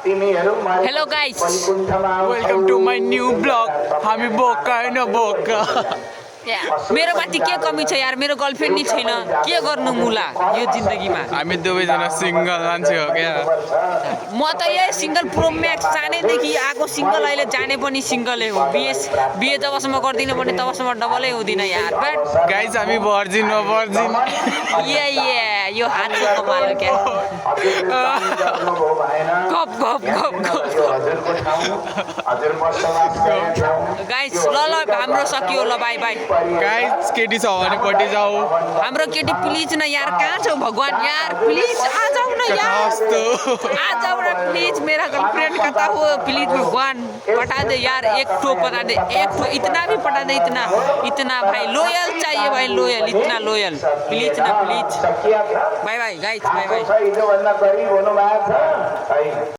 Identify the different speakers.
Speaker 1: Hello guys.
Speaker 2: Welcome to my new blog. हामी बोका हैन बोका।
Speaker 1: मेरो माथि के कमी छ यार, मेरो गर्लफ्रेन्ड नि छैन, के गर्नु मुला यो जिन्दगीमा।
Speaker 2: हामी दुवैजना सिंगल मान्छे हो क्या।
Speaker 1: म त यही सिंगल प्रो म्याक्स जानेदेखि आएको सिंगल, अहिले जाने पनि सिंगलै हो। बिए जबसम्म गर्दिन भने तबसम्म डबलै हुँदिन यार। बट
Speaker 2: गाइस हामी भर्जिन हो भर्जिन।
Speaker 1: यो हातको कमाल हो क्या। गफ गफ गफ गफ। गाइस ल हाम्रो सकियो, ल बाई बाई।
Speaker 2: गाइस केटी छ भने पट्टि जाऊ।
Speaker 1: हाम्रो केटी प्लिज न यार, कहाँ छौ भगवान यार, प्लिज आ जाऊ न यार, आ जाऊ न प्लीज। मेरा गर्लफ्रेंड कता हो प्लीज भगवान, पटा दे यार, एक ठो पटा दे, एक ठो, इतना भी पटा दे, इतना भाई लोयल चाहिए भाई, लोयल, इतना लोयल प्लीज ना please. Bye bye guys, bye bye.